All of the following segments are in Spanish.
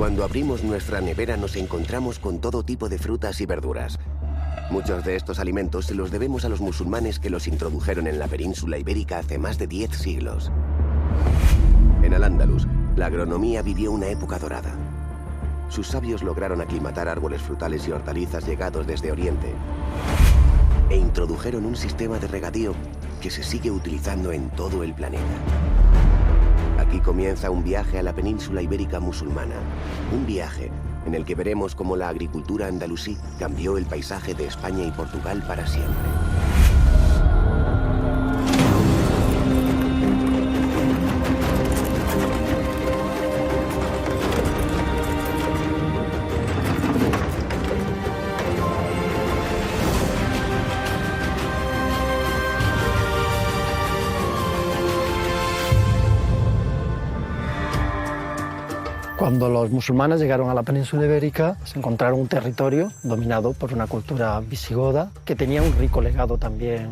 Cuando abrimos nuestra nevera nos encontramos con todo tipo de frutas y verduras. Muchos de estos alimentos se los debemos a los musulmanes que los introdujeron en la península ibérica hace más de 10 siglos. En Al-Ándalus, la agronomía vivió una época dorada. Sus sabios lograron aclimatar árboles frutales y hortalizas llegados desde Oriente e introdujeron un sistema de regadío que se sigue utilizando en todo el planeta. Aquí comienza un viaje a la península ibérica musulmana, un viaje en el que veremos cómo la agricultura andalusí cambió el paisaje de España y Portugal para siempre. Cuando los musulmanes llegaron a la península ibérica, se encontraron un territorio dominado por una cultura visigoda que tenía un rico legado también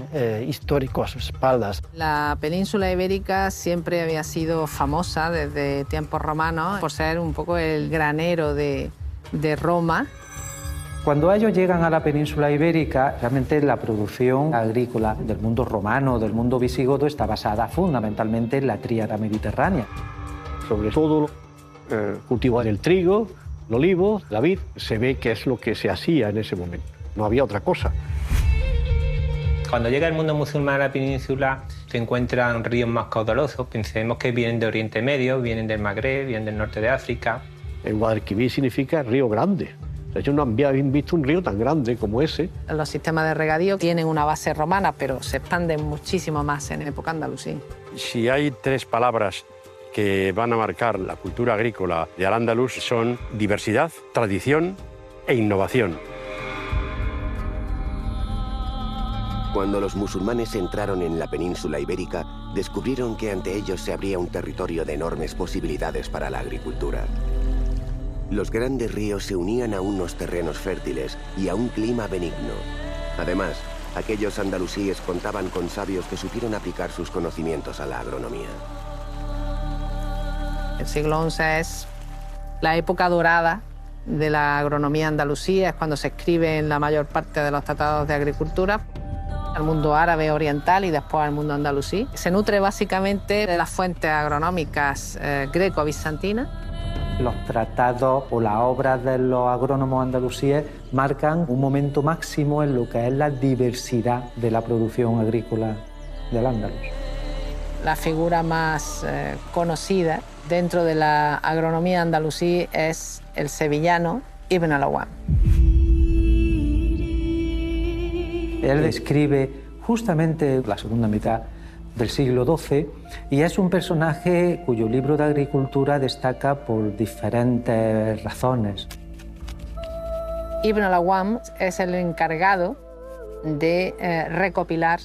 histórico a sus espaldas. La península ibérica siempre había sido famosa desde tiempos romanos por ser un poco el granero de Roma. Cuando ellos llegan a la península ibérica, realmente la producción agrícola del mundo romano, del mundo visigodo, está basada fundamentalmente en la tríada mediterránea. Sobre todo cultivar el trigo, el olivo, la vid, se ve que es lo que se hacía en ese momento. No había otra cosa. Cuando llega el mundo musulmán a la península, se encuentran ríos más caudalosos. Pensemos que vienen de Oriente Medio, vienen del Magreb, vienen del norte de África. El Guadalquivir significa río grande. Ellos no habían visto un río tan grande como ese. Los sistemas de regadío tienen una base romana, pero se expanden muchísimo más en época andalusí. Si hay tres palabras que van a marcar la cultura agrícola de Al-Ándalus son diversidad, tradición e innovación. Cuando los musulmanes entraron en la península ibérica, descubrieron que ante ellos se abría un territorio de enormes posibilidades para la agricultura. Los grandes ríos se unían a unos terrenos fértiles y a un clima benigno. Además, aquellos andalusíes contaban con sabios que supieron aplicar sus conocimientos a la agronomía. El siglo XI es la época dorada de la agronomía andalusí, es cuando se escriben la mayor parte de los tratados de agricultura al mundo árabe oriental y después al mundo andalusí. Se nutre básicamente de las fuentes agronómicas greco-bizantinas. Los tratados o las obras de los agrónomos andalusíes marcan un momento máximo en lo que es la diversidad de la producción agrícola del Al-Ándalus. La figura más conocida dentro de la agronomía andalusí es el sevillano Ibn al-Awwam. Él describe justamente la segunda mitad del siglo XII y es un personaje cuyo libro de agricultura destaca por diferentes razones. Ibn al-Awwam es el encargado de recopilar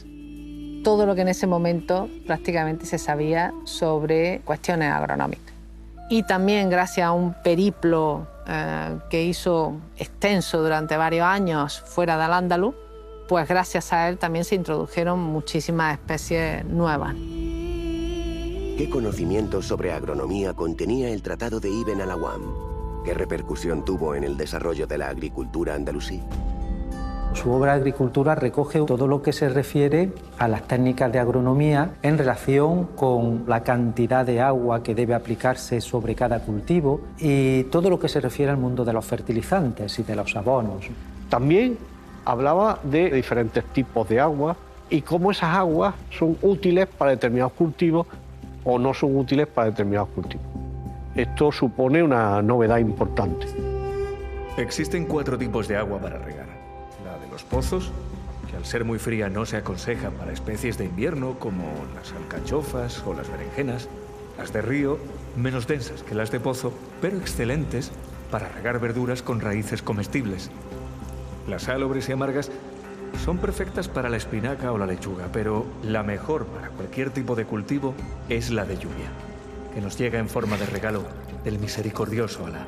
todo lo que en ese momento prácticamente se sabía sobre cuestiones agronómicas. Y también gracias a un periplo que hizo extenso durante varios años fuera de Al-Ándalus, pues gracias a él también se introdujeron muchísimas especies nuevas. ¿Qué conocimientos sobre agronomía contenía el Tratado de Ibn al-Awwam? ¿Qué repercusión tuvo en el desarrollo de la agricultura andalusí? Su obra Agricultura recoge todo lo que se refiere a las técnicas de agronomía en relación con la cantidad de agua que debe aplicarse sobre cada cultivo y todo lo que se refiere al mundo de los fertilizantes y de los abonos. También hablaba de diferentes tipos de agua y cómo esas aguas son útiles para determinados cultivos o no son útiles para determinados cultivos. Esto supone una novedad importante. Existen 4 tipos de agua para regar. La de los pozos, que al ser muy fría no se aconseja para especies de invierno como las alcachofas o las berenjenas. Las de río, menos densas que las de pozo, pero excelentes para regar verduras con raíces comestibles. Las salobres y amargas son perfectas para la espinaca o la lechuga, pero la mejor para cualquier tipo de cultivo es la de lluvia, que nos llega en forma de regalo del misericordioso Alá.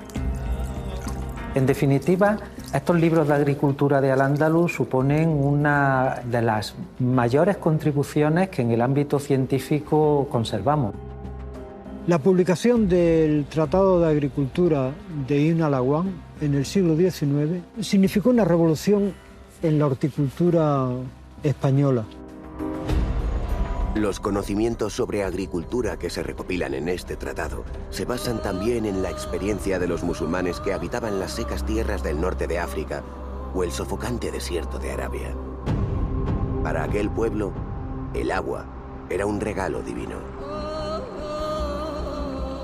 En definitiva, estos libros de agricultura de Al-Ándalus suponen una de las mayores contribuciones que en el ámbito científico conservamos. La publicación del Tratado de Agricultura de Ibn al-Awwam en el siglo XIX significó una revolución en la horticultura española. Los conocimientos sobre agricultura que se recopilan en este tratado se basan también en la experiencia de los musulmanes que habitaban las secas tierras del norte de África o el sofocante desierto de Arabia. Para aquel pueblo, el agua era un regalo divino.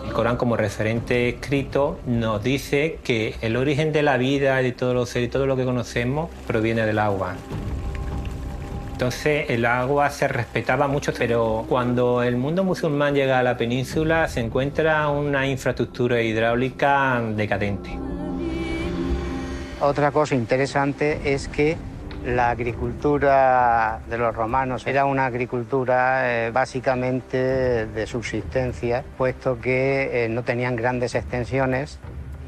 El Corán, como referente escrito, nos dice que el origen de la vida, de todos los seres y todo lo que conocemos, proviene del agua. Entonces, el agua se respetaba mucho, pero cuando el mundo musulmán llega a la península, se encuentra una infraestructura hidráulica decadente. Otra cosa interesante es que la agricultura de los romanos era una agricultura básicamente de subsistencia, puesto que no tenían grandes extensiones,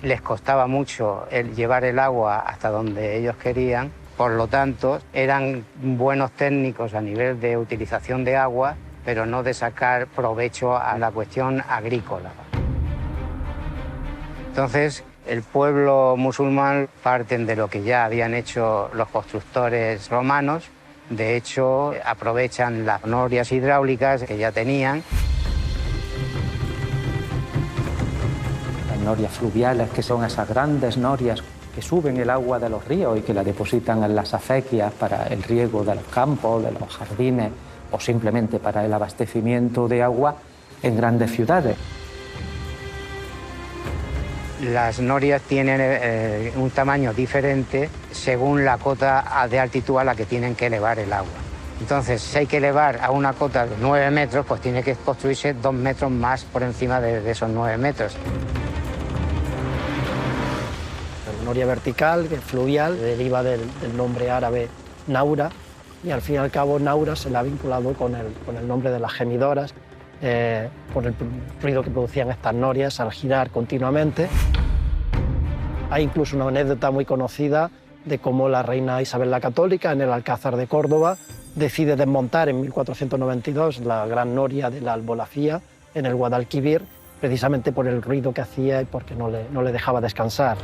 les costaba mucho llevar el agua hasta donde ellos querían, por lo tanto eran buenos técnicos a nivel de utilización de agua, pero no de sacar provecho a la cuestión agrícola. Entonces, el pueblo musulmán parten de lo que ya habían hecho los constructores romanos. De hecho, aprovechan las norias hidráulicas que ya tenían. Las norias fluviales, que son esas grandes norias que suben el agua de los ríos y que la depositan en las acequias para el riego de los campos, de los jardines o simplemente para el abastecimiento de agua en grandes ciudades. Las norias tienen un tamaño diferente según la cota de altitud a la que tienen que elevar el agua. Entonces, si hay que elevar a una cota de 9 metros, pues tiene que construirse 2 metros más por encima de esos 9 metros. La noria vertical, que es fluvial, deriva del nombre árabe Naura, y al fin y al cabo Naura se la ha vinculado con el nombre de las gemidoras, por el ruido que producían estas norias al girar continuamente. Hay incluso una anécdota muy conocida de cómo la reina Isabel la Católica, en el Alcázar de Córdoba, decide desmontar en 1492 la gran noria de la Albolafía en el Guadalquivir, precisamente por el ruido que hacía y porque no le dejaba descansar.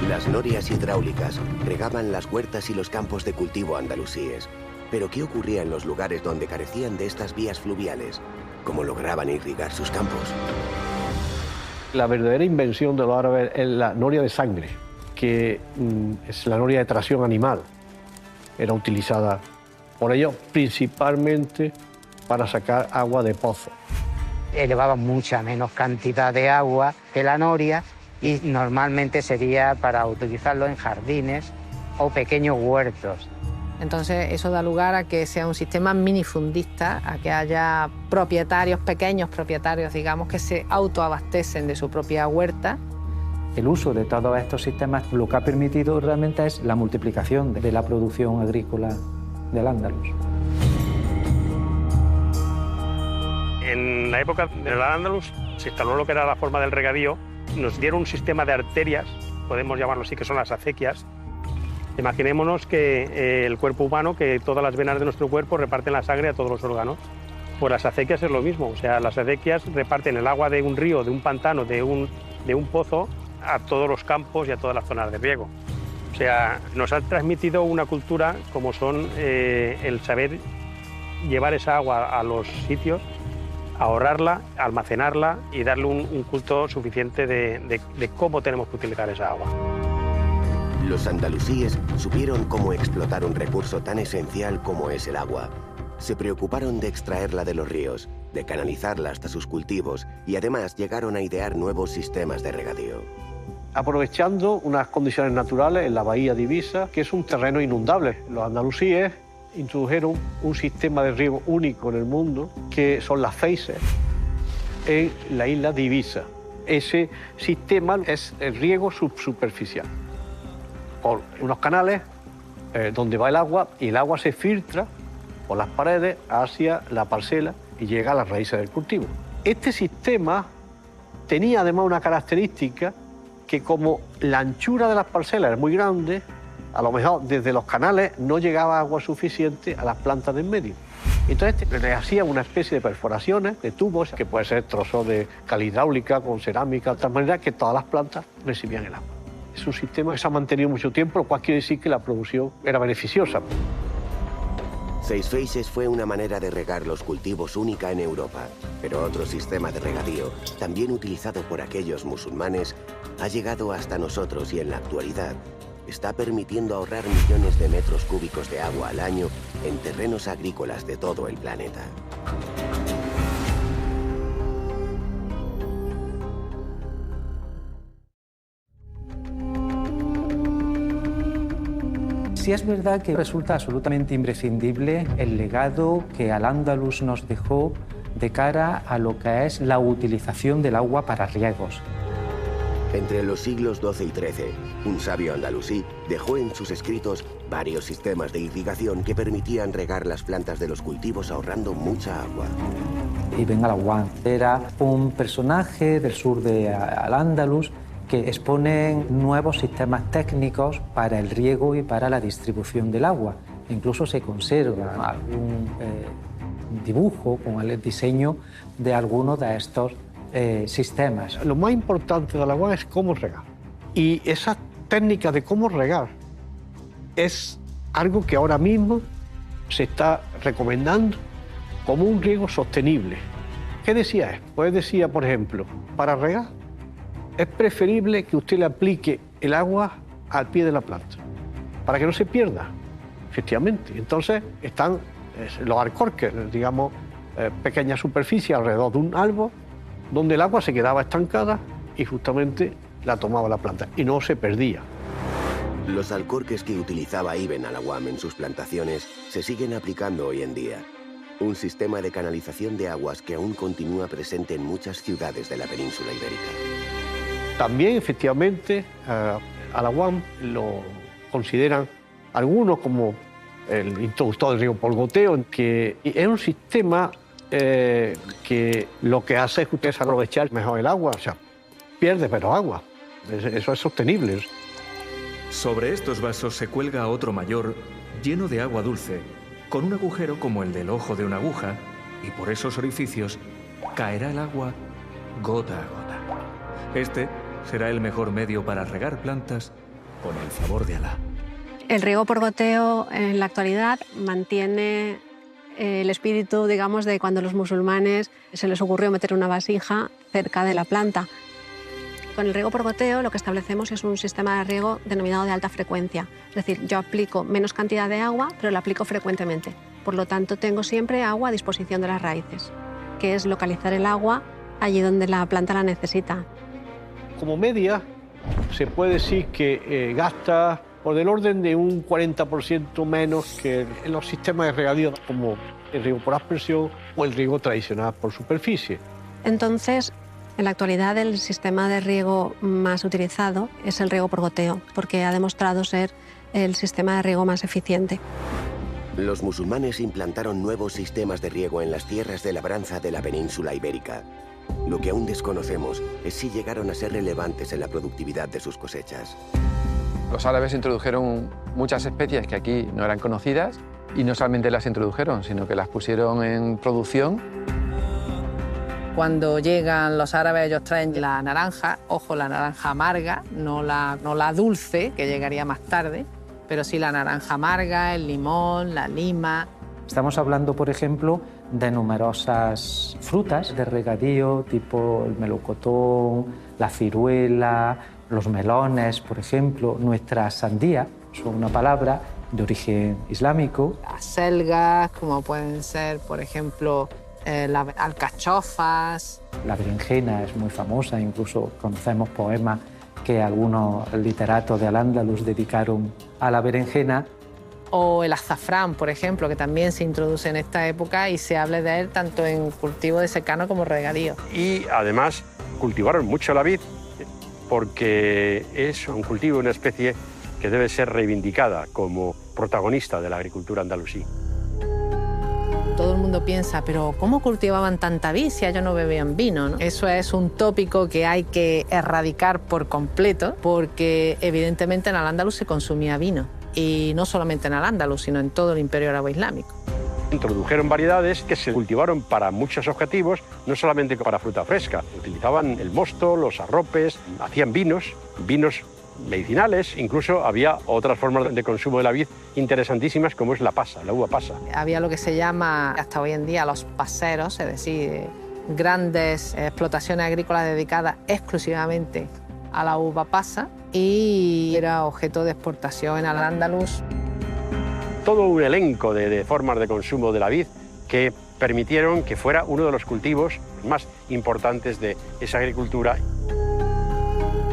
Las norias hidráulicas regaban las huertas y los campos de cultivo andalusíes. Pero ¿qué ocurría en los lugares donde carecían de estas vías fluviales? ¿Cómo lograban irrigar sus campos? La verdadera invención de los árabes es la noria de sangre, que es la noria de tracción animal. Era utilizada por ellos principalmente para sacar agua de pozos. Elevaban mucha menos cantidad de agua que la noria y normalmente sería para utilizarlo en jardines o pequeños huertos. Entonces eso da lugar a que sea un sistema minifundista, a que haya propietarios, pequeños propietarios, digamos, que se autoabastecen de su propia huerta. El uso de todos estos sistemas lo que ha permitido realmente es la multiplicación de la producción agrícola del Al-Ándalus. En la época del Al-Ándalus se instaló lo que era la forma del regadío. Nos dieron un sistema de arterias, podemos llamarlo así, que son las acequias. Imaginémonos que el cuerpo humano, que todas las venas de nuestro cuerpo reparten la sangre a todos los órganos. Pues las acequias es lo mismo, o sea, las acequias reparten el agua de un río, de un pantano, de un pozo a todos los campos y a todas las zonas de riego. O sea, nos ha transmitido una cultura como son el saber llevar esa agua a los sitios, ahorrarla, almacenarla y darle un culto suficiente de cómo tenemos que utilizar esa agua. Los andalusíes supieron cómo explotar un recurso tan esencial como es el agua. Se preocuparon de extraerla de los ríos, de canalizarla hasta sus cultivos y además llegaron a idear nuevos sistemas de regadío. Aprovechando unas condiciones naturales en la bahía de Ibiza, que es un terreno inundable. Los andalusíes introdujeron un sistema de riego único en el mundo, que son las feises, en la isla de Ibiza. Ese sistema es el riego subsuperficial, por unos canales donde va el agua y el agua se filtra por las paredes hacia la parcela y llega a las raíces del cultivo. Este sistema tenía además una característica que, como la anchura de las parcelas es muy grande, a lo mejor desde los canales no llegaba agua suficiente a las plantas de en medio. Entonces le hacían una especie de perforaciones de tubos, que puede ser trozos de cal hidráulica con cerámica, de tal manera que todas las plantas recibían el agua. Es un sistema que se ha mantenido mucho tiempo, lo cual quiere decir que la producción era beneficiosa. Seis Faces fue una manera de regar los cultivos única en Europa, pero otro sistema de regadío, también utilizado por aquellos musulmanes, ha llegado hasta nosotros y en la actualidad está permitiendo ahorrar millones de metros cúbicos de agua al año en terrenos agrícolas de todo el planeta. Sí es verdad que resulta absolutamente imprescindible el legado que Al-Ándalus nos dejó de cara a lo que es la utilización del agua para riegos. Entre los siglos XII y XIII, un sabio andalusí dejó en sus escritos varios sistemas de irrigación que permitían regar las plantas de los cultivos ahorrando mucha agua. Ibn al-Awwam era un personaje del sur de Al-Ándalus que expone nuevos sistemas técnicos para el riego y para la distribución del agua. Incluso se conserva algún dibujo con el diseño de algunos de estos sistemas. Lo más importante del agua es cómo regar. Y esa técnica de cómo regar es algo que ahora mismo se está recomendando como un riego sostenible. ¿Qué decía él? Pues decía, por ejemplo, para regar es preferible que usted le aplique el agua al pie de la planta, para que no se pierda, efectivamente. Entonces están los alcorques, digamos, pequeñas superficies alrededor de un árbol, donde el agua se quedaba estancada y justamente la tomaba la planta y no se perdía. Los alcorques que utilizaba Ibn al-Awwam en sus plantaciones se siguen aplicando hoy en día. Un sistema de canalización de aguas que aún continúa presente en muchas ciudades de la península ibérica. También, efectivamente, al-Awwam lo consideran algunos como el introductor del riego por goteo, que es un sistema que lo que hace es que usted aprovechar mejor el agua, o sea, pierde pero agua. Eso es sostenible. Sobre estos vasos se cuelga otro mayor, lleno de agua dulce, con un agujero como el del ojo de una aguja, y por esos orificios caerá el agua gota a gota. Este será el mejor medio para regar plantas con el favor de Alá. El riego por goteo en la actualidad mantiene el espíritu, digamos, de cuando los musulmanes se les ocurrió meter una vasija cerca de la planta. Con el riego por goteo lo que establecemos es un sistema de riego denominado de alta frecuencia. Es decir, yo aplico menos cantidad de agua, pero la aplico frecuentemente. Por lo tanto, tengo siempre agua a disposición de las raíces, que es localizar el agua allí donde la planta la necesita. Como media, se puede decir que gasta por del orden de un 40% menos que en los sistemas de regadío, como el riego por aspersión o el riego tradicional por superficie. Entonces, en la actualidad el sistema de riego más utilizado es el riego por goteo, porque ha demostrado ser el sistema de riego más eficiente. Los musulmanes implantaron nuevos sistemas de riego en las tierras de labranza de la península ibérica. Lo que aún desconocemos es si llegaron a ser relevantes en la productividad de sus cosechas. Los árabes introdujeron muchas especies que aquí no eran conocidas y no solamente las introdujeron, sino que las pusieron en producción. Cuando llegan los árabes, ellos traen la naranja, ojo, la naranja amarga, no la dulce, que llegaría más tarde, pero sí la naranja amarga, el limón, la lima. Estamos hablando, por ejemplo, de numerosas frutas de regadío, tipo el melocotón, la ciruela, los melones, por ejemplo, nuestra sandía, son una palabra de origen islámico. Las selgas, como pueden ser, por ejemplo, las alcachofas. La berenjena es muy famosa, incluso conocemos poemas que algunos literatos de Al-Ándalus dedicaron a la berenjena. O el azafrán, por ejemplo, que también se introduce en esta época y se habla de él tanto en cultivo de secano como regadío. Y además cultivaron mucho la vid porque es un cultivo, una especie que debe ser reivindicada como protagonista de la agricultura andalusí. Todo el mundo piensa, pero ¿cómo cultivaban tanta vid si ellos no bebían vino, ¿no? Eso es un tópico que hay que erradicar por completo, porque evidentemente en Al-Ándalus se consumía vino. Y no solamente en Al-Ándalus, sino en todo el Imperio Árabe Islámico. Introdujeron variedades que se cultivaron para muchos objetivos, no solamente para fruta fresca. Utilizaban el mosto, los arropes, hacían vinos medicinales, incluso había otras formas de consumo de la vid interesantísimas como es la pasa, la uva pasa. Había lo que se llama hasta hoy en día los paseros, es decir, grandes explotaciones agrícolas dedicadas exclusivamente a la uva pasa y era objeto de exportación al Andalus. Todo un elenco de formas de consumo de la vid que permitieron que fuera uno de los cultivos más importantes de esa agricultura.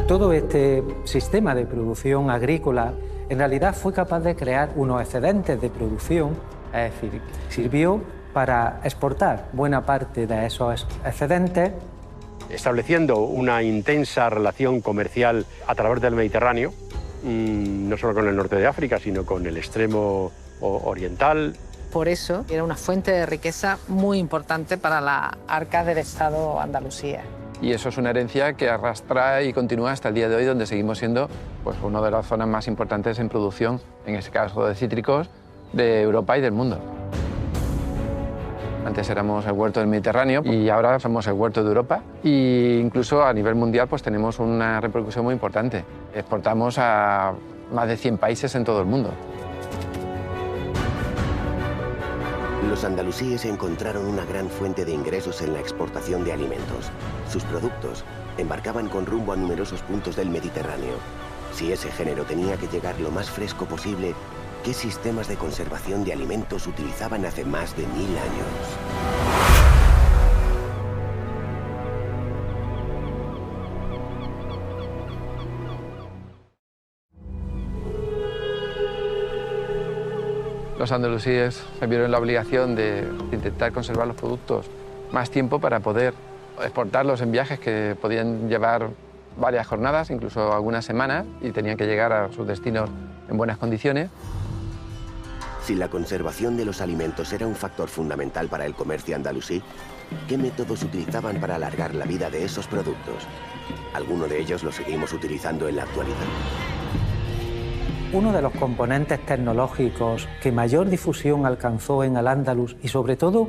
Todo este sistema de producción agrícola en realidad fue capaz de crear unos excedentes de producción, es decir, sirvió para exportar buena parte de esos excedentes. Estableciendo una intensa relación comercial a través del Mediterráneo, no solo con el norte de África, sino con el extremo oriental. Por eso era una fuente de riqueza muy importante para las arcas del Estado Andalusía. Y eso es una herencia que arrastra y continúa hasta el día de hoy, donde seguimos siendo pues, una de las zonas más importantes en producción, en este caso de cítricos, de Europa y del mundo. Antes éramos el huerto del Mediterráneo y ahora somos el huerto de Europa. E incluso a nivel mundial pues, tenemos una repercusión muy importante. Exportamos a más de 100 países en todo el mundo. Los andalusíes encontraron una gran fuente de ingresos en la exportación de alimentos. Sus productos embarcaban con rumbo a numerosos puntos del Mediterráneo. Si ese género tenía que llegar lo más fresco posible, ¿qué sistemas de conservación de alimentos utilizaban hace más de 1000 años? Los andalusíes se vieron en la obligación de intentar conservar los productos más tiempo para poder exportarlos en viajes que podían llevar varias jornadas, incluso algunas semanas, y tenían que llegar a sus destinos en buenas condiciones. Si la conservación de los alimentos era un factor fundamental para el comercio andalusí, ¿qué métodos utilizaban para alargar la vida de esos productos? ¿Alguno de ellos lo seguimos utilizando en la actualidad? Uno de los componentes tecnológicos que mayor difusión alcanzó en Al-Ándalus y sobre todo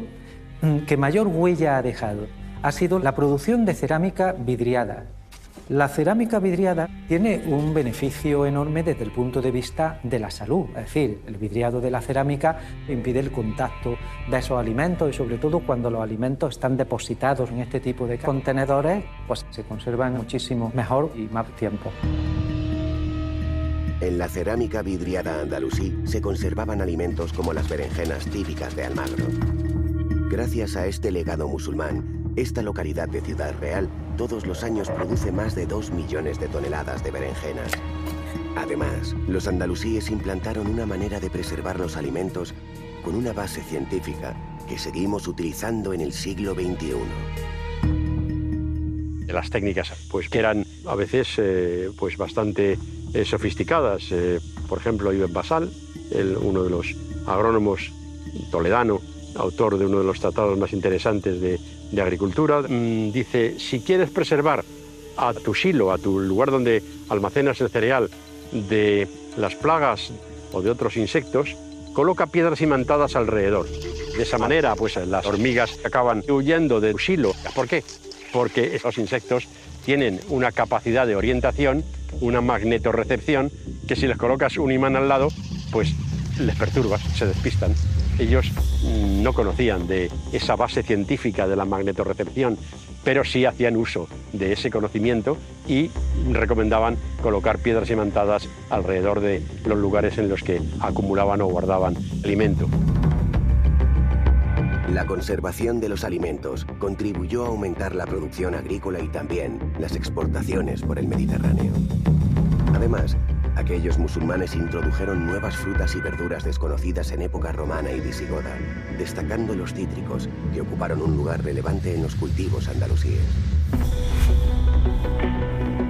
que mayor huella ha dejado ha sido la producción de cerámica vidriada. La cerámica vidriada tiene un beneficio enorme desde el punto de vista de la salud, es decir, el vidriado de la cerámica impide el contacto de esos alimentos y sobre todo cuando los alimentos están depositados en este tipo de contenedores, pues se conservan muchísimo mejor y más tiempo. En la cerámica vidriada andalusí se conservaban alimentos como las berenjenas típicas de Almagro. Gracias a este legado musulmán, esta localidad de Ciudad Real todos los años produce más de 2 millones de toneladas de berenjenas. Además, los andalusíes implantaron una manera de preservar los alimentos con una base científica que seguimos utilizando en el siglo XXI. Las técnicas pues, que eran a veces pues, bastante sofisticadas. Por ejemplo, Ibn Basal, uno de los agrónomos toledano, autor de uno de los tratados más interesantes de agricultura, dice, si quieres preservar a tu silo, a tu lugar donde almacenas el cereal, de las plagas o de otros insectos, coloca piedras imantadas alrededor. De esa manera, pues las hormigas acaban huyendo de tu silo. ¿Por qué? Porque esos insectos tienen una capacidad de orientación, una magnetorrecepción, que si les colocas un imán al lado, pues les perturbas, se despistan. Ellos no conocían de esa base científica de la magnetorrecepción, pero sí hacían uso de ese conocimiento y recomendaban colocar piedras imantadas alrededor de los lugares en los que acumulaban o guardaban alimento. La conservación de los alimentos contribuyó a aumentar la producción agrícola y también las exportaciones por el Mediterráneo. Además, aquellos musulmanes introdujeron nuevas frutas y verduras desconocidas en época romana y visigoda, destacando los cítricos, que ocuparon un lugar relevante en los cultivos andalusíes.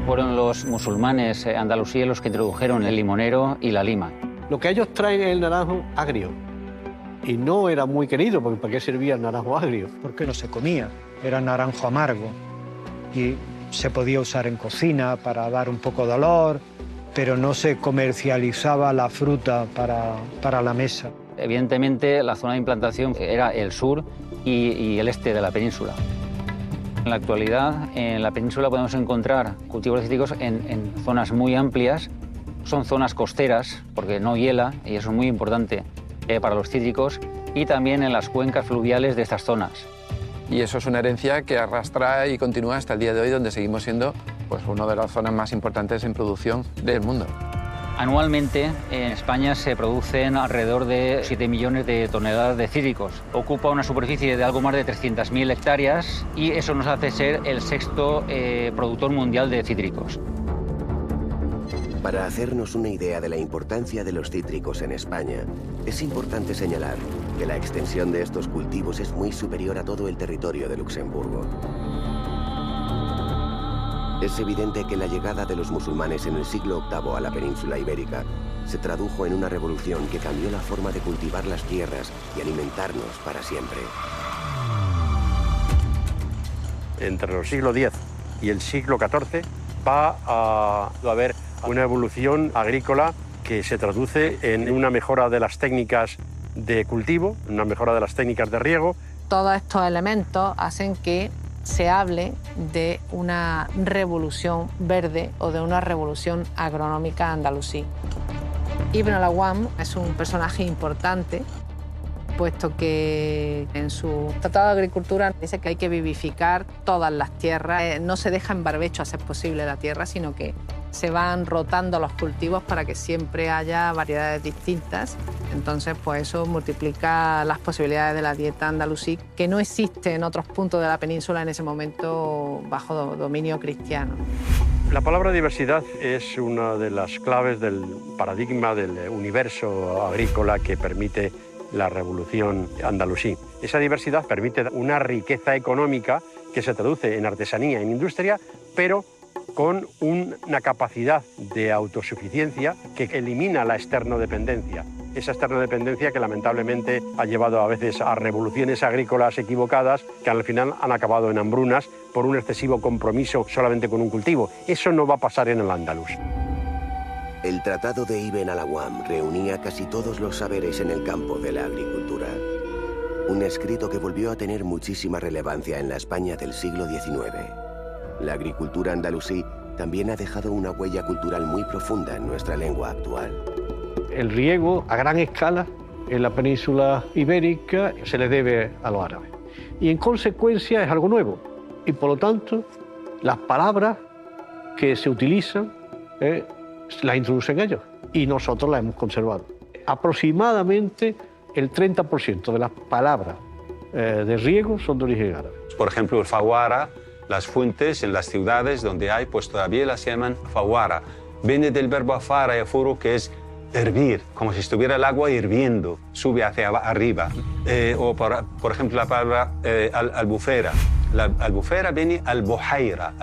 Fueron los musulmanes andalusíes los que introdujeron el limonero y la lima. Lo que ellos traen es el naranjo agrio. Y no era muy querido, porque ¿para qué servía el naranjo agrio? Porque no se comía, era naranjo amargo. Y se podía usar en cocina para dar un poco de olor, pero no se comercializaba la fruta para la mesa. Evidentemente, la zona de implantación era el sur y el este de la península. En la actualidad, en la península podemos encontrar cultivos de cítricos en zonas muy amplias. Son zonas costeras, porque no hiela, y eso es muy importante para los cítricos, y también en las cuencas fluviales de estas zonas. Y eso es una herencia que arrastra y continúa hasta el día de hoy, donde seguimos siendo pues, una de las zonas más importantes en producción del mundo. Anualmente en España se producen alrededor de 7 millones de toneladas de cítricos. Ocupa una superficie de algo más de 300.000 hectáreas y eso nos hace ser el sexto productor mundial de cítricos. Para hacernos una idea de la importancia de los cítricos en España, es importante señalar que la extensión de estos cultivos es muy superior a todo el territorio de Luxemburgo. Es evidente que la llegada de los musulmanes en el siglo VIII a la península ibérica se tradujo en una revolución que cambió la forma de cultivar las tierras y alimentarnos para siempre. Entre el siglo X y el siglo XIV va a haber una evolución agrícola que se traduce en una mejora de las técnicas de cultivo, una mejora de las técnicas de riego. Todos estos elementos hacen que se hable de una revolución verde o de una revolución agronómica andalusí. Ibn al-Awwam es un personaje importante, puesto que en su Tratado de Agricultura dice que hay que vivificar todas las tierras. No se deja en barbecho a ser posible la tierra, sino que se van rotando los cultivos para que siempre haya variedades distintas. Entonces, pues eso multiplica las posibilidades de la dieta andalusí, que no existe en otros puntos de la península en ese momento bajo dominio cristiano. La palabra diversidad es una de las claves del paradigma del universo agrícola que permite la revolución andalusí. Esa diversidad permite una riqueza económica que se traduce en artesanía, en industria, pero con una capacidad de autosuficiencia que elimina la externodependencia. Esa externodependencia que lamentablemente ha llevado a veces a revoluciones agrícolas equivocadas que al final han acabado en hambrunas por un excesivo compromiso solamente con un cultivo. Eso no va a pasar en el andaluz. El Tratado de Ibn al-Awwam reunía casi todos los saberes en el campo de la agricultura. Un escrito que volvió a tener muchísima relevancia en la España del siglo XIX. La agricultura andalusí también ha dejado una huella cultural muy profunda en nuestra lengua actual. El riego a gran escala en la península ibérica se le debe a los árabes. Y en consecuencia es algo nuevo. Y por lo tanto, las palabras que se utilizan las introducen ellos. Y nosotros las hemos conservado. Aproximadamente el 30% de las palabras de riego son de origen árabe. Por ejemplo, el fawara, las fuentes en las ciudades donde hay, pues todavía las llaman fawara. Viene del verbo afara y afuro, que es hervir, como si estuviera el agua hirviendo, sube hacia arriba. O por ejemplo la palabra albufera. La albufera viene al-buhaira,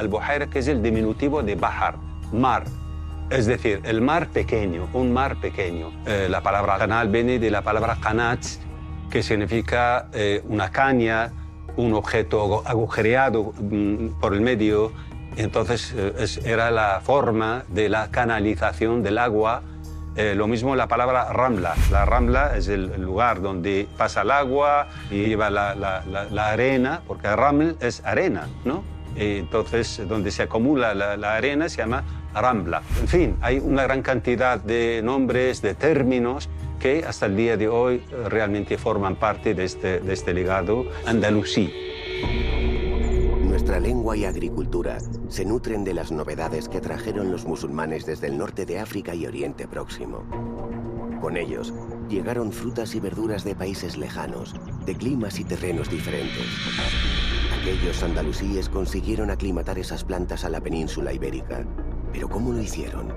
que es el diminutivo de bahar, mar. Es decir, el mar pequeño, un mar pequeño. La palabra canal viene de la palabra qanat, que significa una caña, un objeto agujereado por el medio. Entonces era la forma de la canalización del agua. Lo mismo la palabra ramla. La ramla es el lugar donde pasa el agua y lleva la arena, porque raml es arena, ¿no? Y entonces donde se acumula la arena se llama rambla. En fin, hay una gran cantidad de nombres, de términos que hasta el día de hoy realmente forman parte de este legado andalusí. Nuestra lengua y agricultura se nutren de las novedades que trajeron los musulmanes desde el norte de África y Oriente Próximo. Con ellos llegaron frutas y verduras de países lejanos, de climas y terrenos diferentes. Aquellos andalusíes consiguieron aclimatar esas plantas a la península ibérica. ¿Pero cómo lo hicieron?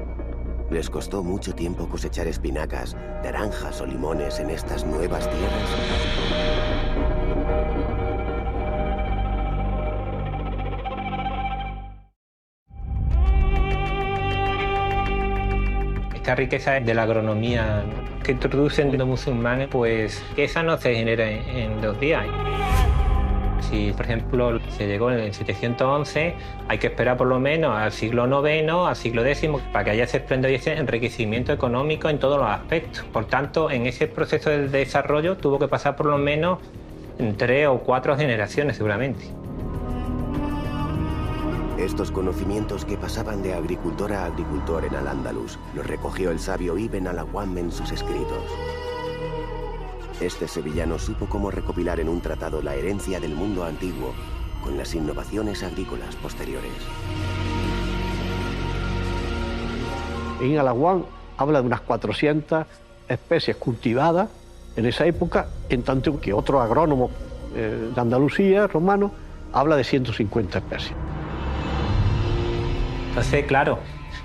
¿Les costó mucho tiempo cosechar espinacas, naranjas o limones en estas nuevas tierras? Esta riqueza de la agronomía que introducen los musulmanes, pues que esa no se genera en 2 días. Si, por ejemplo, se llegó en el 711, hay que esperar por lo menos al siglo IX, al siglo X, para que haya ese esplendor y ese enriquecimiento económico en todos los aspectos. Por tanto, en ese proceso de desarrollo tuvo que pasar por lo menos 3 o 4 generaciones, seguramente. Estos conocimientos que pasaban de agricultor a agricultor en Al-Ándalus los recogió el sabio Ibn al-Awwam en sus escritos. Este sevillano supo cómo recopilar en un tratado la herencia del mundo antiguo con las innovaciones agrícolas posteriores. Ibn al-Awwam habla de unas 400 especies cultivadas en esa época, en tanto que otro agrónomo de Andalucía, romano, habla de 150 especies. Entonces, claro,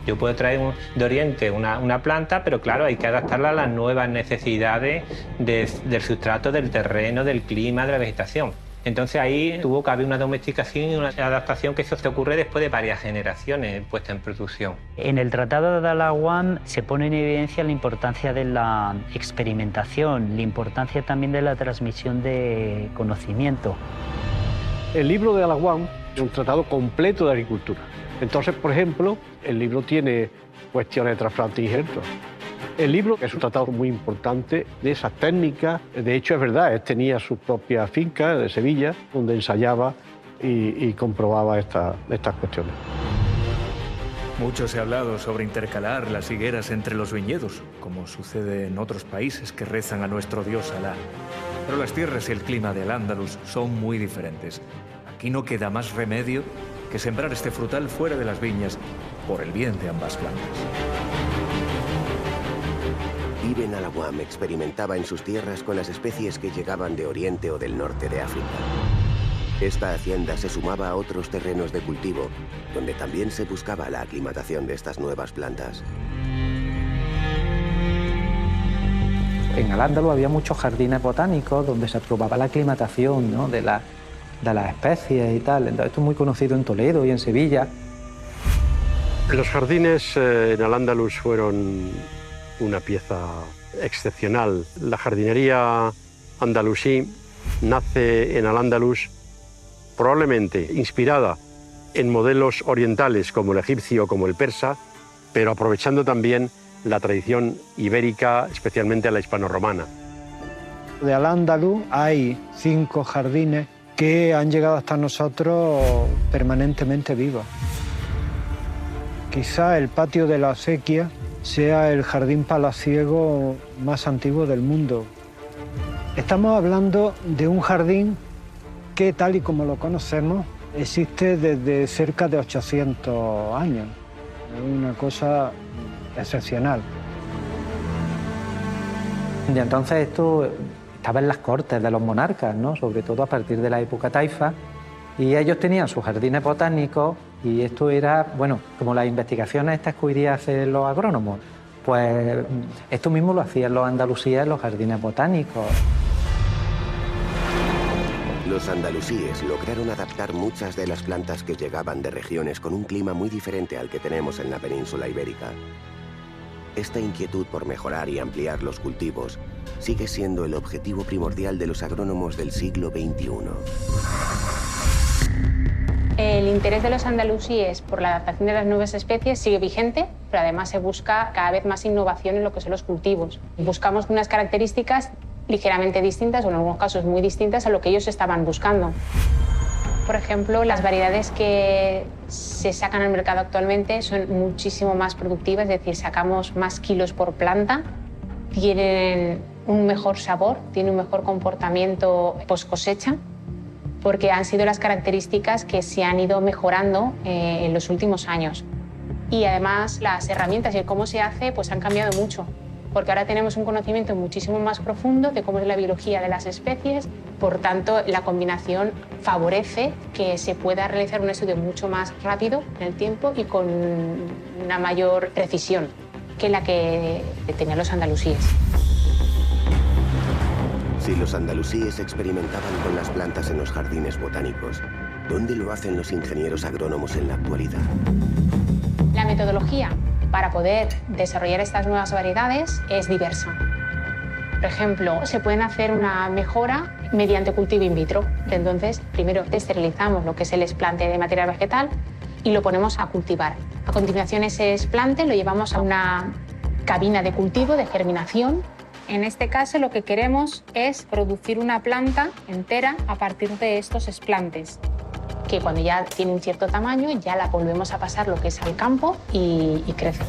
yo puedo traer de Oriente una planta, pero claro, hay que adaptarla a las nuevas necesidades del sustrato, del terreno, del clima, de la vegetación. Entonces ahí tuvo que haber una domesticación y una adaptación que eso se ocurre después de varias generaciones puesta en producción. En el Tratado de Al-Awwam se pone en evidencia la importancia de la experimentación, la importancia también de la transmisión de conocimiento. El libro de Al-Awwam es un tratado completo de agricultura. Entonces, por ejemplo, el libro tiene cuestiones de trasplante injertos. El libro es un tratado muy importante de esas técnicas. De hecho, es verdad, él tenía su propia finca de Sevilla, donde ensayaba y comprobaba estas cuestiones. Mucho se ha hablado sobre intercalar las higueras entre los viñedos, como sucede en otros países que rezan a nuestro dios Alá. Pero las tierras y el clima de Al-Ándalus son muy diferentes. Aquí no queda más remedio que sembrar este frutal fuera de las viñas por el bien de ambas plantas. Ibn al-Awwam experimentaba en sus tierras con las especies que llegaban de Oriente o del norte de África. Esta hacienda se sumaba a otros terrenos de cultivo, donde también se buscaba la aclimatación de estas nuevas plantas. En Al-Ándalus había muchos jardines botánicos donde se probaba la aclimatación, ¿no?, de las especies y tal. Entonces, esto es muy conocido en Toledo y en Sevilla. Los jardines en Al-Ándalus fueron una pieza excepcional. La jardinería andalusí nace en Al-Ándalus probablemente inspirada en modelos orientales como el egipcio o como el persa, pero aprovechando también la tradición ibérica, especialmente la hispano-romana. De Al-Ándalus hay 5 jardines que han llegado hasta nosotros permanentemente vivos. Quizá el patio de la acequia sea el jardín palaciego más antiguo del mundo. Estamos hablando de un jardín que, tal y como lo conocemos, existe desde cerca de 800 años. Es una cosa excepcional. Y entonces esto estaba en las cortes de los monarcas, ¿no?, sobre todo a partir de la época taifa, y ellos tenían sus jardines botánicos y esto era, bueno, como las investigaciones estas que hoy día hacen los agrónomos, pues esto mismo lo hacían los andalusíes en los jardines botánicos. Los andalusíes lograron adaptar muchas de las plantas que llegaban de regiones con un clima muy diferente al que tenemos en la península ibérica. Esta inquietud por mejorar y ampliar los cultivos sigue siendo el objetivo primordial de los agrónomos del siglo XXI. El interés de los andalusíes por la adaptación de las nuevas especies sigue vigente, pero además se busca cada vez más innovación en lo que son los cultivos. Buscamos unas características ligeramente distintas, o en algunos casos muy distintas, a lo que ellos estaban buscando. Por ejemplo, las variedades que se sacan al mercado actualmente son muchísimo más productivas, es decir, sacamos más kilos por planta, tienen un mejor sabor, tienen un mejor comportamiento post cosecha, porque han sido las características que se han ido mejorando en los últimos años. Y además las herramientas y el cómo se hace pues han cambiado mucho, porque ahora tenemos un conocimiento muchísimo más profundo de cómo es la biología de las especies. Por tanto, la combinación favorece que se pueda realizar un estudio mucho más rápido en el tiempo y con una mayor precisión que la que tenían los andalusíes. Si los andalusíes experimentaban con las plantas en los jardines botánicos, ¿dónde lo hacen los ingenieros agrónomos en la actualidad? La metodología para poder desarrollar estas nuevas variedades es diversa. Por ejemplo, se pueden hacer una mejora mediante cultivo in vitro. Entonces, primero esterilizamos lo que es el explante de material vegetal y lo ponemos a cultivar. A continuación, ese explante lo llevamos a una cabina de cultivo, de germinación. En este caso, lo que queremos es producir una planta entera a partir de estos explantes, que cuando ya tiene un cierto tamaño, ya la volvemos a pasar lo que es al campo y crece.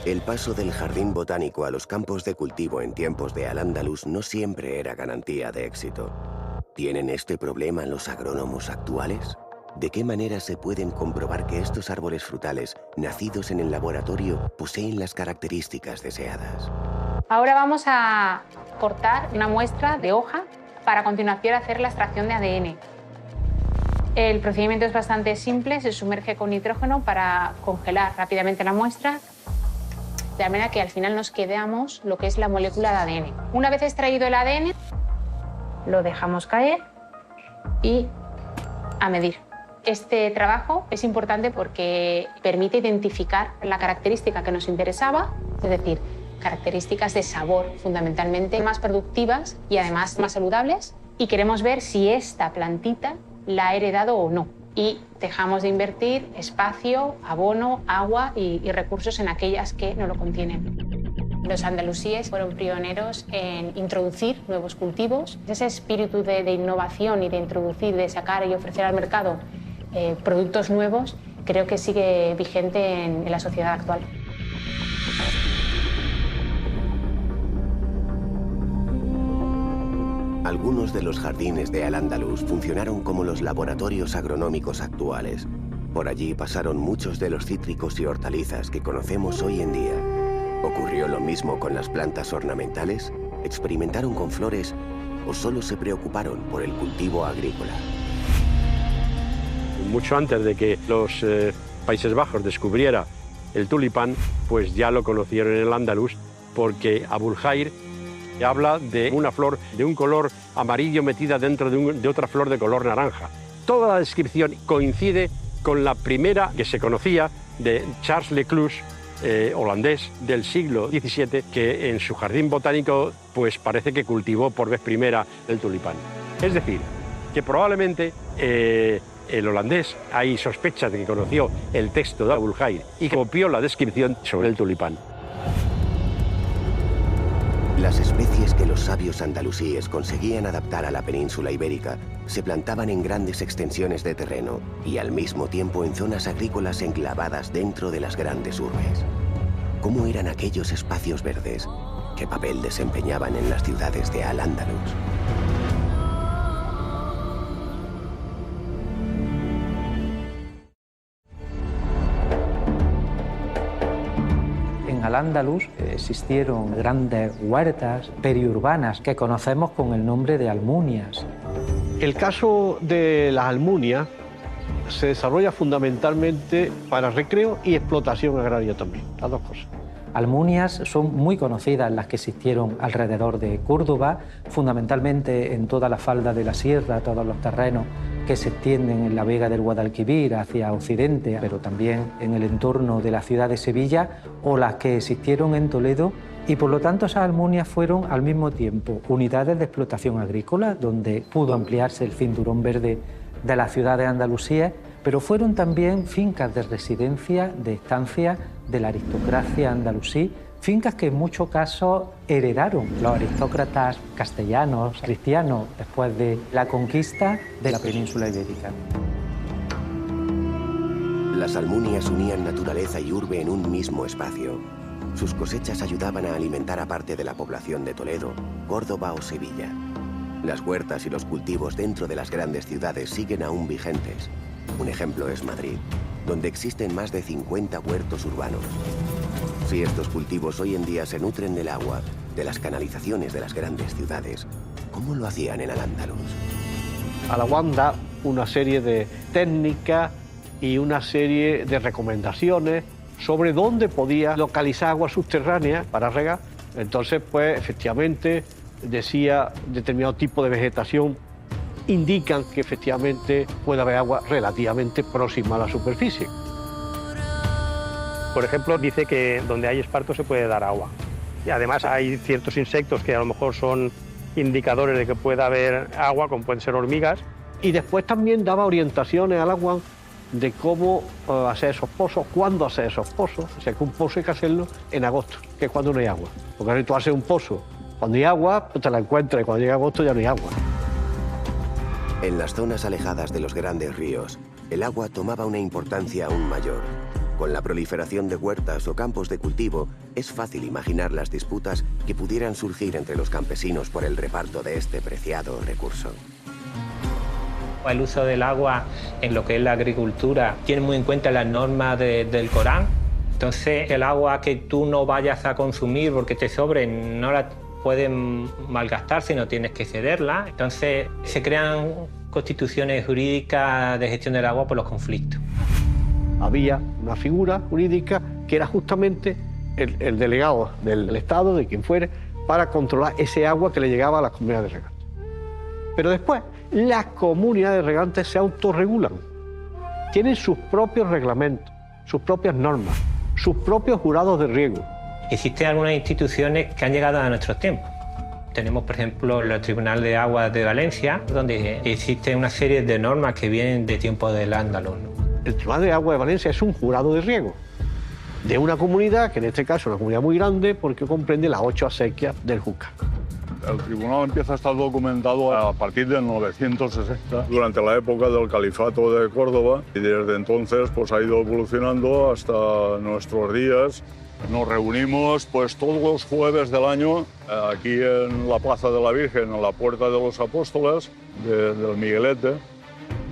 El paso del jardín botánico a los campos de cultivo en tiempos de Al-Ándalus no siempre era garantía de éxito. ¿Tienen este problema los agrónomos actuales? ¿De qué manera se pueden comprobar que estos árboles frutales, nacidos en el laboratorio, poseen las características deseadas? Ahora vamos a cortar una muestra de hoja para a continuación hacer la extracción de ADN. El procedimiento es bastante simple, se sumerge con nitrógeno para congelar rápidamente la muestra, de manera que al final nos quedamos lo que es la molécula de ADN. Una vez extraído el ADN, lo dejamos caer y a medir. Este trabajo es importante porque permite identificar la característica que nos interesaba, es decir, características de sabor fundamentalmente más productivas y además más saludables, y queremos ver si esta plantita la ha heredado o no. Y dejamos de invertir espacio, abono, agua y recursos en aquellas que no lo contienen. Los andalusíes fueron pioneros en introducir nuevos cultivos. Ese espíritu de innovación y de introducir, de sacar y ofrecer al mercado productos nuevos, creo que sigue vigente en la sociedad actual. Algunos de los jardines de Al-Ándalus funcionaron como los laboratorios agronómicos actuales. Por allí pasaron muchos de los cítricos y hortalizas que conocemos hoy en día. ¿Ocurrió lo mismo con las plantas ornamentales? ¿Experimentaron con flores o solo se preocuparon por el cultivo agrícola? Mucho antes de que los Países Bajos descubriera el tulipán, pues ya lo conocieron en el Andaluz, porque Abul Khair habla de una flor de un color amarillo metida dentro de otra flor de color naranja. Toda la descripción coincide con la primera que se conocía de Charles Leclus, holandés del siglo XVII, que en su jardín botánico pues parece que cultivó por vez primera el tulipán. Es decir, que probablemente el holandés hay sospecha de que conoció el texto de Abul Khair y copió la descripción sobre el tulipán. Las especies que los sabios andalusíes conseguían adaptar a la península ibérica se plantaban en grandes extensiones de terreno y al mismo tiempo en zonas agrícolas enclavadas dentro de las grandes urbes. ¿Cómo eran aquellos espacios verdes? ¿Qué papel desempeñaban en las ciudades de Al-Ándalus? En Al-Ándalus existieron grandes huertas periurbanas que conocemos con el nombre de almunias. El caso de las almunias se desarrolla fundamentalmente para recreo y explotación agraria también, las dos cosas. Almunias son muy conocidas las que existieron alrededor de Córdoba, fundamentalmente en toda la falda de la sierra, todos los terrenos que se extienden en la vega del Guadalquivir hacia occidente, pero también en el entorno de la ciudad de Sevilla, o las que existieron en Toledo, y por lo tanto esas almunias fueron al mismo tiempo unidades de explotación agrícola, donde pudo ampliarse el cinturón verde de la ciudad de Andalucía, pero fueron también fincas de residencia, de estancia de la aristocracia andalusí, fincas que en muchos casos heredaron los aristócratas castellanos, cristianos, después de la conquista de la península ibérica. Las almunias unían naturaleza y urbe en un mismo espacio. Sus cosechas ayudaban a alimentar a parte de la población de Toledo, Córdoba o Sevilla. Las huertas y los cultivos dentro de las grandes ciudades siguen aún vigentes. Un ejemplo es Madrid, donde existen más de 50 huertos urbanos. Si estos cultivos hoy en día se nutren del agua, de las canalizaciones de las grandes ciudades, ¿cómo lo hacían en Al-Ándalus? Al-Awwam da una serie de técnicas y una serie de recomendaciones sobre dónde podía localizar agua subterránea para regar. Entonces, pues, efectivamente, decía determinado tipo de vegetación indican que efectivamente puede haber agua relativamente próxima a la superficie. Por ejemplo, dice que donde hay esparto se puede dar agua. Y además hay ciertos insectos que a lo mejor son indicadores de que pueda haber agua, como pueden ser hormigas. Y después también daba orientaciones al agua de cómo hacer esos pozos, cuándo hacer esos pozos. O sea, que un pozo hay que hacerlo en agosto, que es cuando no hay agua. Porque si tú haces un pozo cuando hay agua, pues te la encuentras, y cuando llega agosto ya no hay agua. En las zonas alejadas de los grandes ríos, el agua tomaba una importancia aún mayor. Con la proliferación de huertas o campos de cultivo, es fácil imaginar las disputas que pudieran surgir entre los campesinos por el reparto de este preciado recurso. El uso del agua en lo que es la agricultura tiene muy en cuenta las normas del Corán. Entonces, el agua que tú no vayas a consumir porque te sobre, no la puedes malgastar, sino tienes que cederla. Entonces, se crean constituciones jurídicas de gestión del agua por los conflictos. Había una figura jurídica que era justamente el delegado del Estado, de quien fuere, para controlar ese agua que le llegaba a las comunidades regantes. Pero después, las comunidades regantes se autorregulan. Tienen sus propios reglamentos, sus propias normas, sus propios jurados de riego. Existen algunas instituciones que han llegado a nuestros tiempos. Tenemos, por ejemplo, el Tribunal de Aguas de Valencia, donde existe una serie de normas que vienen de tiempos del Al-Ándalus, ¿no? El Tribunal de Aguas de Valencia es un jurado de riego de una comunidad, que en este caso es una comunidad muy grande, porque comprende las 8 acequias del Júcar. El tribunal empieza a estar documentado a partir de 960, durante la época del Califato de Córdoba, y desde entonces pues, ha ido evolucionando hasta nuestros días. Nos reunimos pues, todos los jueves del año aquí en la Plaza de la Virgen, en la Puerta de los Apóstoles del Miguelete.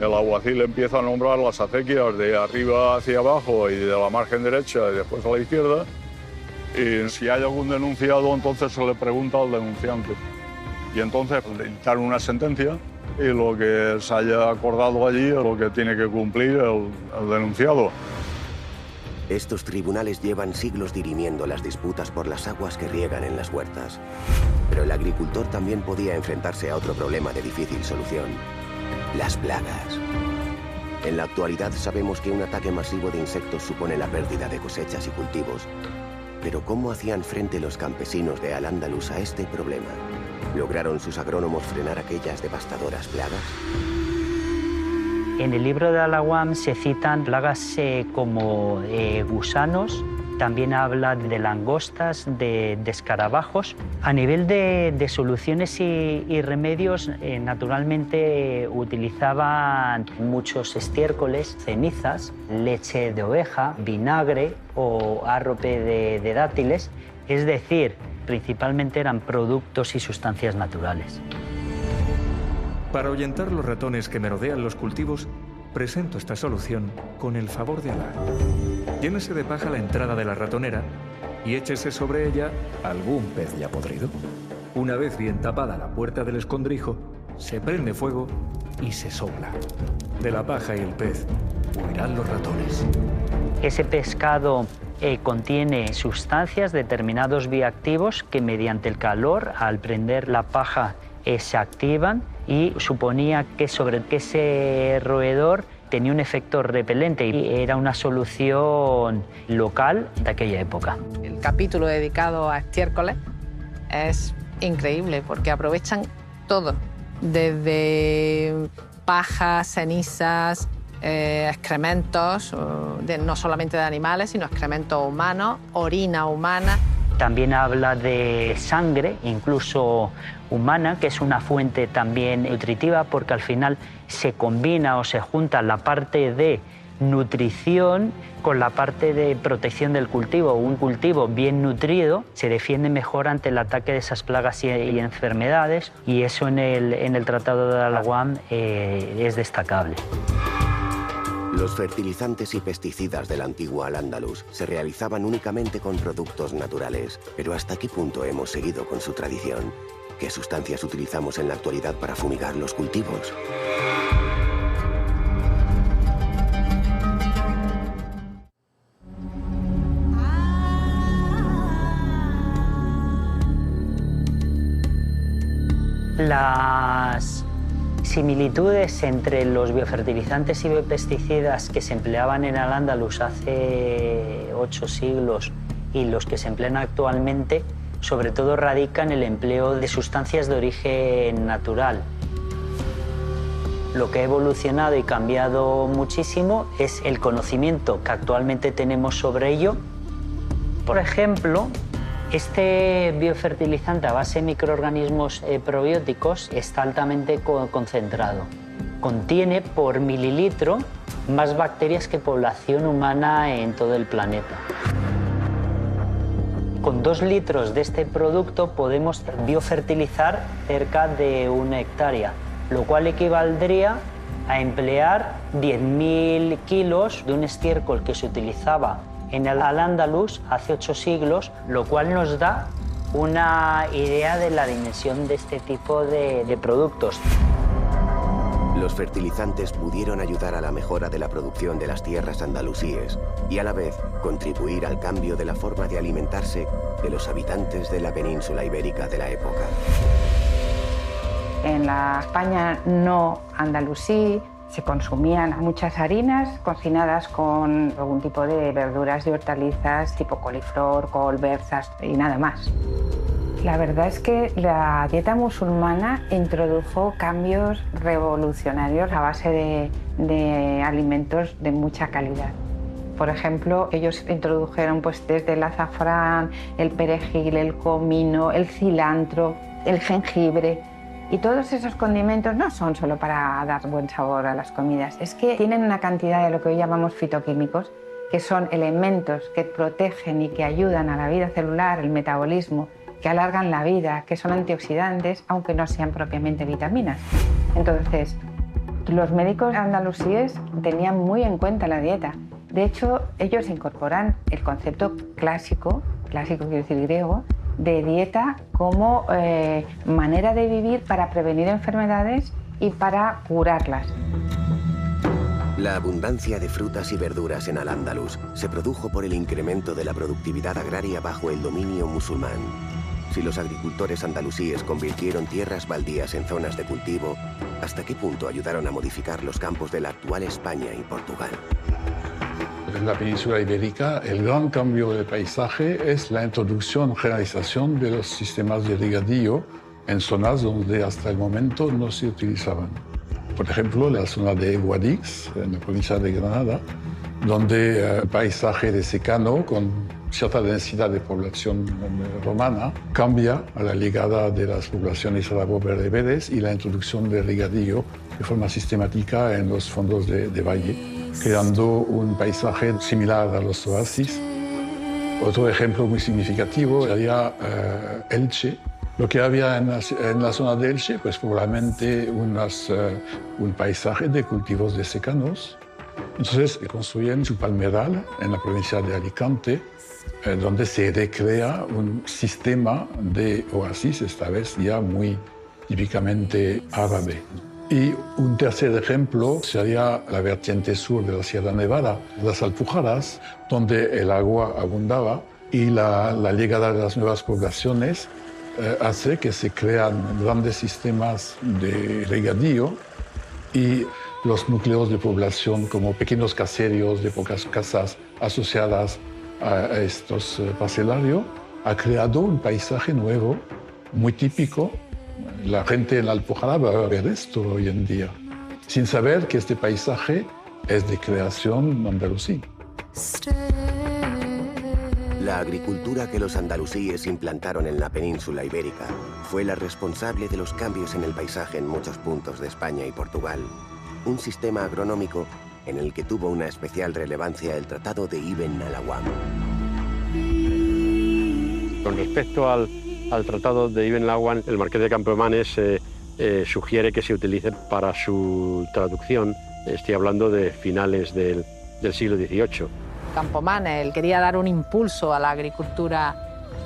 El alguacil empieza a nombrar las acequias de arriba hacia abajo y de la margen derecha y después a la izquierda. Y si hay algún denunciado, entonces se le pregunta al denunciante. Y entonces le dictan una sentencia y lo que se haya acordado allí es lo que tiene que cumplir el denunciado. Estos tribunales llevan siglos dirimiendo las disputas por las aguas que riegan en las huertas. Pero el agricultor también podía enfrentarse a otro problema de difícil solución: las plagas. En la actualidad sabemos que un ataque masivo de insectos supone la pérdida de cosechas y cultivos. Pero ¿cómo hacían frente los campesinos de Al-Ándalus a este problema? ¿Lograron sus agrónomos frenar aquellas devastadoras plagas? En el libro de Al-Awwam se citan plagas como gusanos, también habla de langostas, de escarabajos. A nivel de soluciones y remedios, naturalmente utilizaban muchos estiércoles, cenizas, leche de oveja, vinagre o arrope de dátiles, es decir, principalmente eran productos y sustancias naturales. Para ahuyentar los ratones que merodean los cultivos, presento esta solución con el favor de Alá. Llénese de paja la entrada de la ratonera y échese sobre ella algún pez ya podrido. Una vez bien tapada la puerta del escondrijo, se prende fuego y se sopla. De la paja y el pez huirán los ratones. Ese pescado contiene sustancias, determinados bioactivos, que mediante el calor, al prender la paja, se activan, y suponía que sobre ese roedor tenía un efecto repelente y era una solución local de aquella época. El capítulo dedicado a estiércoles es increíble porque aprovechan todo, desde pajas, cenizas, excrementos, no solamente de animales, sino excrementos humanos, orina humana. También habla de sangre, incluso humana, que es una fuente también nutritiva porque al final se combina o se junta la parte de nutrición con la parte de protección del cultivo. Un cultivo bien nutrido se defiende mejor ante el ataque de esas plagas y enfermedades, y eso en el Tratado de Al-Awwam es destacable. Los fertilizantes y pesticidas del antiguo Al-Ándalus se realizaban únicamente con productos naturales. Pero ¿hasta qué punto hemos seguido con su tradición? ¿Qué sustancias utilizamos en la actualidad para fumigar los cultivos? Las similitudes entre los biofertilizantes y biopesticidas que se empleaban en Al-Ándalus hace 8 siglos y los que se emplean actualmente sobre todo radica en el empleo de sustancias de origen natural. Lo que ha evolucionado y cambiado muchísimo es el conocimiento que actualmente tenemos sobre ello. Por ejemplo, este biofertilizante a base de microorganismos probióticos está altamente concentrado. Contiene por mililitro más bacterias que población humana en todo el planeta. Con 2 litros de este producto podemos biofertilizar cerca de 1 hectárea, lo cual equivaldría a emplear 10.000 kilos de un estiércol que se utilizaba en Al-Ándalus hace 8 siglos, lo cual nos da una idea de la dimensión de este tipo de productos. Los fertilizantes pudieron ayudar a la mejora de la producción de las tierras andalusíes y a la vez contribuir al cambio de la forma de alimentarse de los habitantes de la península ibérica de la época. En la España no andalusí se consumían muchas harinas cocinadas con algún tipo de verduras y hortalizas tipo coliflor, col, berzas y nada más. La verdad es que la dieta musulmana introdujo cambios revolucionarios a base de alimentos de mucha calidad. Por ejemplo, ellos introdujeron desde el azafrán, el perejil, el comino, el cilantro, el jengibre. Y todos esos condimentos no son solo para dar buen sabor a las comidas, es que tienen una cantidad de lo que hoy llamamos fitoquímicos, que son elementos que protegen y que ayudan a la vida celular, el metabolismo, que alargan la vida, que son antioxidantes, aunque no sean propiamente vitaminas. Entonces, los médicos andalusíes tenían muy en cuenta la dieta. De hecho, ellos incorporan el concepto clásico quiere decir griego, de dieta como manera de vivir para prevenir enfermedades y para curarlas. La abundancia de frutas y verduras en Al-Ándalus se produjo por el incremento de la productividad agraria bajo el dominio musulmán. Si los agricultores andalusíes convirtieron tierras baldías en zonas de cultivo, ¿hasta qué punto ayudaron a modificar los campos de la actual España y Portugal? En la península ibérica, el gran cambio de paisaje es la introducción, generalización de los sistemas de regadío en zonas donde hasta el momento no se utilizaban. Por ejemplo, la zona de Guadix, en la provincia de Granada, donde el paisaje de secano con cierta densidad de población romana cambia a la llegada de las poblaciones arabo-bereberes y la introducción del regadío de forma sistemática en los fondos de valle, creando un paisaje similar a los oasis. Otro ejemplo muy significativo sería Elche. Lo que había en la zona de Elche, pues probablemente un paisaje de cultivos de secanos. Entonces construyen su palmeral en la provincia de Alicante, donde se recrea un sistema de oasis, esta vez ya muy típicamente árabe. Y un tercer ejemplo sería la vertiente sur de la Sierra Nevada, las Alpujarras, donde el agua abundaba y la llegada de las nuevas poblaciones hace que se crean grandes sistemas de regadío y los núcleos de población como pequeños caseríos de pocas casas asociadas a estos parcelarios ha creado un paisaje nuevo, muy típico. La gente en la Alpujarra va a ver esto hoy en día, sin saber que este paisaje es de creación andalusí. La agricultura que los andalusíes implantaron en la península ibérica fue la responsable de los cambios en el paisaje en muchos puntos de España y Portugal. Un sistema agronómico en el que tuvo una especial relevancia el Tratado de Ibn al-Awam. Con respecto al Tratado de Ibn al-Awam, el marqués de Campomanes sugiere que se utilice para su traducción, estoy hablando de finales del siglo XVIII. Campomanes, él quería dar un impulso a la agricultura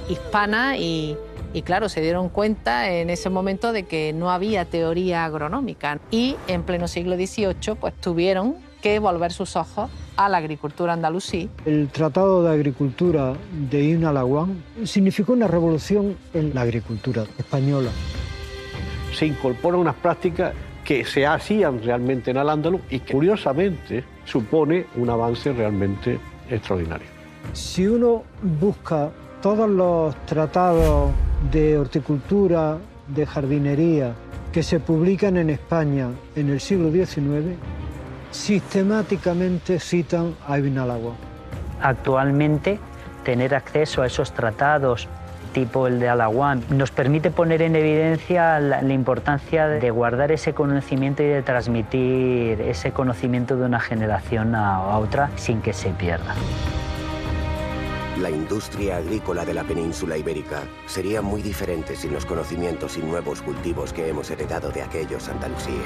hispana y claro, se dieron cuenta en ese momento de que no había teoría agronómica y en pleno siglo XVIII pues tuvieron que volver sus ojos a la agricultura andalusí. El Tratado de Agricultura de Ibn al-Awam significó una revolución en la agricultura española. Se incorporan unas prácticas que se hacían realmente en Al-Ándalus y que curiosamente supone un avance realmente extraordinario. Si uno busca Todos los tratados de horticultura, de jardinería, que se publican en España en el siglo XIX, sistemáticamente citan a Ibn al-Awwam. Actualmente, tener acceso a esos tratados tipo el de Al-Awwam nos permite poner en evidencia la importancia de guardar ese conocimiento y de transmitir ese conocimiento de una generación a otra sin que se pierda. La industria agrícola de la península ibérica sería muy diferente sin los conocimientos y nuevos cultivos que hemos heredado de aquellos andalusíes.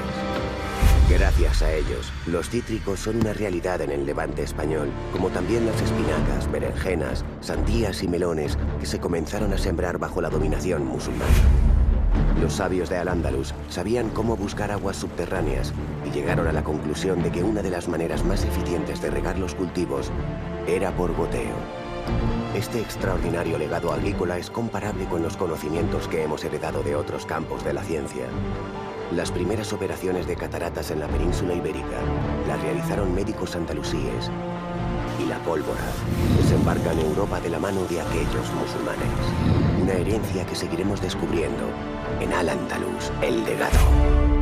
Gracias a ellos, los cítricos son una realidad en el levante español, como también las espinacas, berenjenas, sandías y melones que se comenzaron a sembrar bajo la dominación musulmana. Los sabios de Al-Ándalus sabían cómo buscar aguas subterráneas y llegaron a la conclusión de que una de las maneras más eficientes de regar los cultivos era por goteo. Este extraordinario legado agrícola es comparable con los conocimientos que hemos heredado de otros campos de la ciencia. Las primeras operaciones de cataratas en la península ibérica las realizaron médicos andalusíes, y la pólvora desembarca en Europa de la mano de aquellos musulmanes. Una herencia que seguiremos descubriendo en Al-Ándalus, el legado.